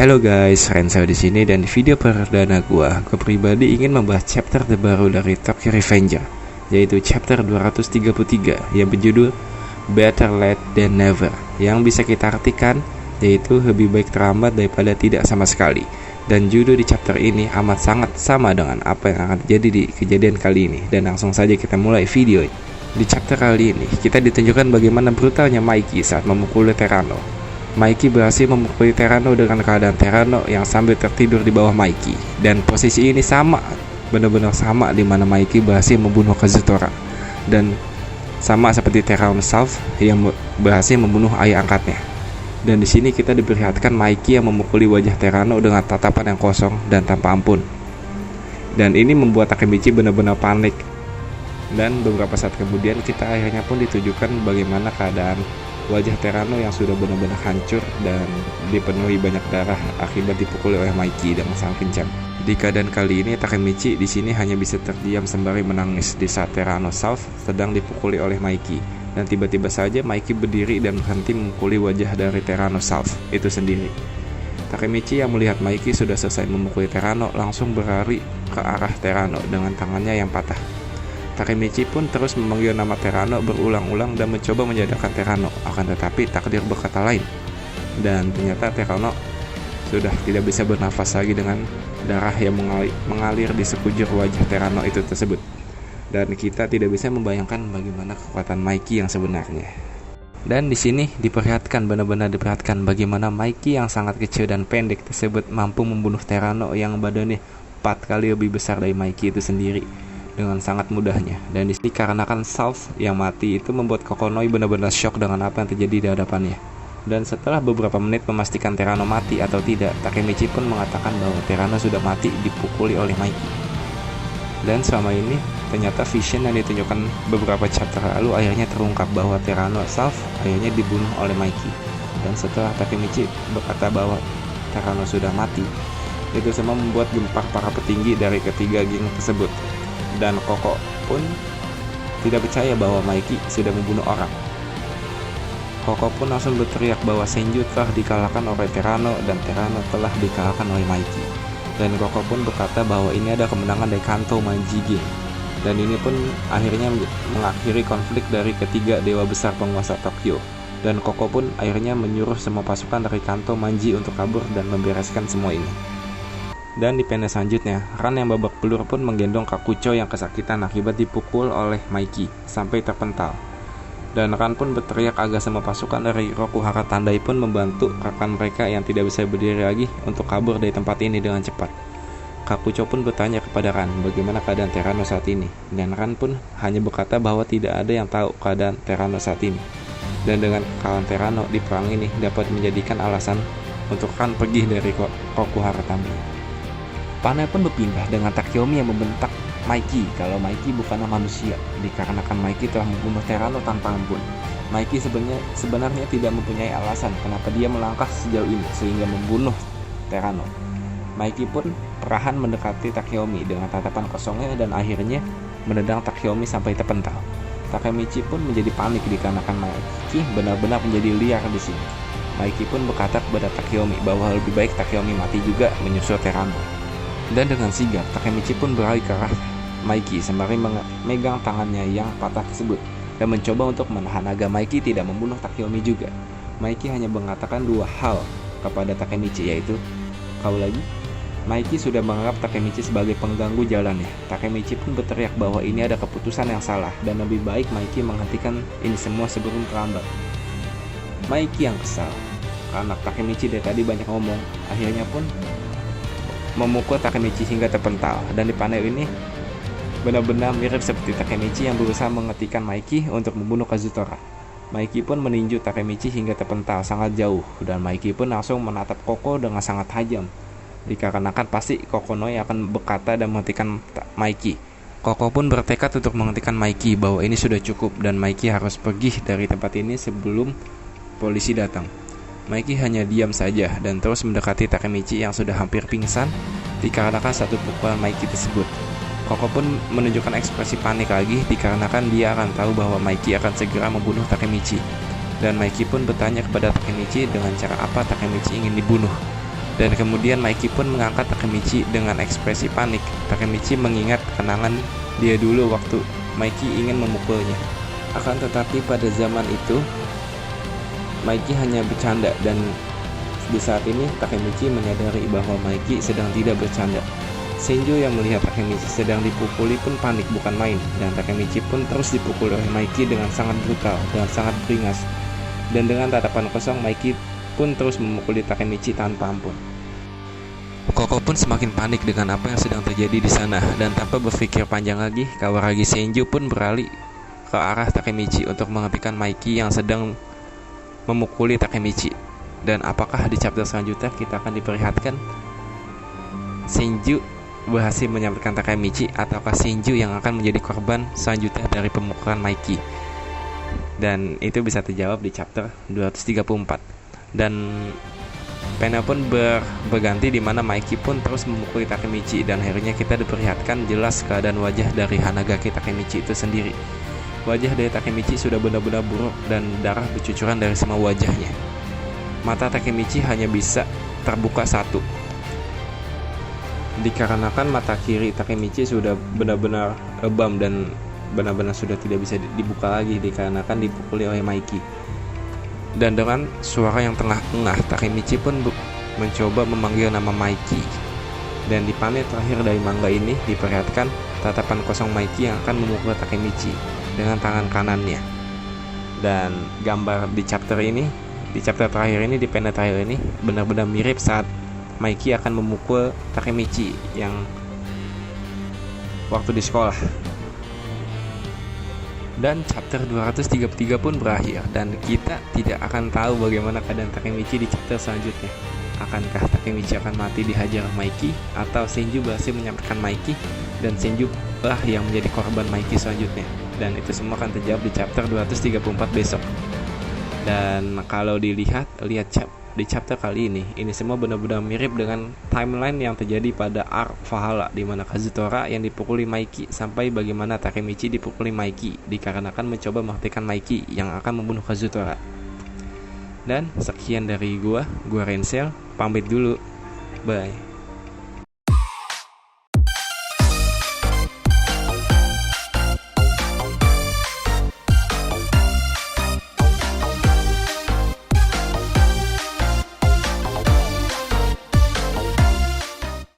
Halo guys, Renzo di sini dan di video perdana gue pribadi ingin membahas chapter terbaru dari Tokyo Revenger, yaitu chapter 233 yang berjudul Better Late Than Never, yang bisa kita artikan yaitu lebih baik terlambat daripada tidak sama sekali. Dan judul di chapter ini amat sangat sama dengan apa yang akan terjadi di kejadian kali ini. Dan langsung saja kita mulai video. Di chapter kali ini kita ditunjukkan bagaimana brutalnya Mikey saat memukuli Terano. Mikey berhasil memukuli Terano dengan keadaan Terano yang sambil tertidur di bawah Mikey. Dan posisi ini sama, benar-benar sama, di mana Mikey berhasil membunuh Kazutora. Dan sama seperti Terano Self yang berhasil membunuh ayah angkatnya. Dan di sini kita diperlihatkan Mikey yang memukuli wajah Terano dengan tatapan yang kosong dan tanpa ampun. Dan ini membuat Takemichi benar-benar panik. Dan beberapa saat kemudian kita akhirnya pun ditujukan bagaimana keadaan wajah Terano yang sudah benar-benar hancur dan dipenuhi banyak darah akibat dipukuli oleh Mikey dengan sangat kencang. Di keadaan kali ini Takemichi di sini hanya bisa terdiam sembari menangis di saat Terano Self sedang dipukuli oleh Mikey. Dan tiba-tiba saja Mikey berdiri dan berhenti memukuli wajah dari Terano Self itu sendiri. Takemichi yang melihat Mikey sudah selesai memukuli Terano langsung berlari ke arah Terano dengan tangannya yang patah. Takemichi pun terus memanggil nama Terano berulang-ulang dan mencoba menyadarkan Terano, akan tetapi takdir berkata lain. Dan ternyata Terano sudah tidak bisa bernafas lagi dengan darah yang mengalir di sekujur wajah Terano itu tersebut. Dan kita tidak bisa membayangkan bagaimana kekuatan Mikey yang sebenarnya. Dan di sini benar-benar diperlihatkan bagaimana Mikey yang sangat kecil dan pendek tersebut mampu membunuh Terano yang badannya 4 kali lebih besar dari Mikey itu sendiri dengan sangat mudahnya. Dan di sini karena Self yang mati itu membuat Kokonoi benar-benar shock dengan apa yang terjadi di hadapannya. Dan setelah beberapa menit memastikan Terano mati atau tidak, Takemichi pun mengatakan bahwa Terano sudah mati dipukuli oleh Mikey. Dan selama ini ternyata vision yang ditunjukkan beberapa chapter lalu akhirnya terungkap bahwa Terano Self akhirnya dibunuh oleh Mikey. Dan setelah Takemichi berkata bahwa Terano sudah mati, itu semua membuat gempar para petinggi dari ketiga geng tersebut. Dan Koko pun tidak percaya bahwa Mikey sudah membunuh orang. Koko pun langsung berteriak bahwa Senju telah dikalahkan oleh Terano dan Terano telah dikalahkan oleh Mikey. Dan Koko pun berkata bahwa ini ada kemenangan dari Kanto Manji Gang. Dan ini pun akhirnya mengakhiri konflik dari ketiga dewa besar penguasa Tokyo. Dan Koko pun akhirnya menyuruh semua pasukan dari Kanto Manji untuk kabur dan membereskan semua ini. Dan di panel selanjutnya, Ran yang babak belur pun menggendong Kakucho yang kesakitan akibat dipukul oleh Mikey sampai terpental. Dan Ran pun berteriak agar semua pasukan dari Rokuhara Tandai pun membantu rekan mereka yang tidak bisa berdiri lagi untuk kabur dari tempat ini dengan cepat. Kakucho pun bertanya kepada Ran bagaimana keadaan Terano saat ini. Dan Ran pun hanya berkata bahwa tidak ada yang tahu keadaan Terano saat ini. Dan dengan kekalahan Terano di perang ini dapat menjadikan alasan untuk Ran pergi dari Rokuhara Tandai. Panel pun berpindah dengan Takeyomi yang membentak Mikey kalau Mikey bukanlah manusia, dikarenakan Mikey telah membunuh Terano tanpa ampun. Mikey sebenarnya tidak mempunyai alasan kenapa dia melangkah sejauh ini sehingga membunuh Terano. Mikey pun perlahan mendekati Takeyomi dengan tatapan kosongnya dan akhirnya menendang Takeyomi sampai terpental. Takemichi pun menjadi panik dikarenakan Mikey benar-benar menjadi liar di sini. Mikey pun berkata kepada Takeyomi bahwa lebih baik Takeyomi mati juga menyusul Terano. Dan dengan sigap, Takemichi pun beralih ke arah Mikey sembari memegang tangannya yang patah tersebut dan mencoba untuk menahan agar Mikey tidak membunuh Takeyomi juga. Mikey hanya mengatakan dua hal kepada Takemichi, yaitu kau lagi. Mikey sudah menganggap Takemichi sebagai pengganggu jalannya. Takemichi pun berteriak bahwa ini ada keputusan yang salah dan lebih baik Mikey menghentikan ini semua sebelum terlambat. Mikey yang kesal karena Takemichi dari tadi banyak ngomong, akhirnya pun memukul Takemichi hingga terpental. Dan di panel ini benar-benar mirip seperti Takemichi yang berusaha menghentikan Mikey untuk membunuh Kazutora. Mikey pun meninju Takemichi hingga terpental sangat jauh, dan Mikey pun langsung menatap Koko dengan sangat tajam, dikarenakan pasti Kokonoi akan berkata dan menghentikan Mikey. Koko pun bertekad untuk menghentikan Mikey bahwa ini sudah cukup dan Mikey harus pergi dari tempat ini sebelum polisi datang. Mikey hanya diam saja dan terus mendekati Takemichi yang sudah hampir pingsan dikarenakan satu pukulan Mikey tersebut. Koko pun menunjukkan ekspresi panik lagi dikarenakan dia akan tahu bahwa Mikey akan segera membunuh Takemichi. Dan Mikey pun bertanya kepada Takemichi dengan cara apa Takemichi ingin dibunuh. Dan kemudian Mikey pun mengangkat Takemichi dengan ekspresi panik. Takemichi mengingat kenangan dia dulu waktu Mikey ingin memukulnya. Akan tetapi pada zaman itu Mikey hanya bercanda, dan di saat ini Takemichi menyadari bahwa Mikey sedang tidak bercanda. Senju yang melihat Takemichi sedang dipukuli pun panik bukan main, dan Takemichi pun terus dipukul oleh Mikey dengan sangat brutal dan sangat beringas. Dan dengan tatapan kosong, Mikey pun terus memukuli Takemichi tanpa ampun. Koko pun semakin panik dengan apa yang sedang terjadi di sana, dan tanpa berpikir panjang lagi, Kawaragi Senju pun beralih ke arah Takemichi untuk menghentikan Mikey yang sedang memukuli Takemichi. Dan apakah di chapter selanjutnya kita akan diperlihatkan Senju berhasil menyampaikan Takemichi, ataukah Senju yang akan menjadi korban selanjutnya dari pemukulan Mikey? Dan itu bisa terjawab di chapter 234. Dan pena pun berganti di mana Mikey pun terus memukuli Takemichi, dan akhirnya kita diperlihatkan jelas keadaan wajah dari Hanagaki Takemichi itu sendiri. Wajah dari Takemichi sudah benar-benar buruk dan darah bercucuran dari semua wajahnya. Mata Takemichi hanya bisa terbuka satu, dikarenakan mata kiri Takemichi sudah benar-benar lebam dan benar-benar sudah tidak bisa dibuka lagi dikarenakan dipukuli oleh Mikey. Dan dengan suara yang tengah engah, Takemichi pun mencoba memanggil nama Mikey. Dan di panel terakhir dari manga ini diperlihatkan tatapan kosong Mikey yang akan memukul Takemichi dengan tangan kanannya. Dan gambar di chapter terakhir ini, di panel terakhir ini benar-benar mirip saat Mikey akan memukul Takemichi yang waktu di sekolah. Dan chapter 233 pun berakhir, dan kita tidak akan tahu bagaimana keadaan Takemichi di chapter selanjutnya. Akankah Takemichi akan mati dihajar Mikey, atau Senju berhasil menyampaikan Mikey dan Senju lah yang menjadi korban Mikey selanjutnya? Dan itu semua akan terjawab di chapter 234 besok. Dan kalau lihat di chapter kali ini semua benar-benar mirip dengan timeline yang terjadi pada arc Valhalla, di mana Kazutora yang dipukuli Mikey, sampai bagaimana Takemichi dipukuli Mikey dikarenakan mencoba menghentikan Mikey yang akan membunuh Kazutora. Dan sekian dari gua Rensel, pamit dulu, bye.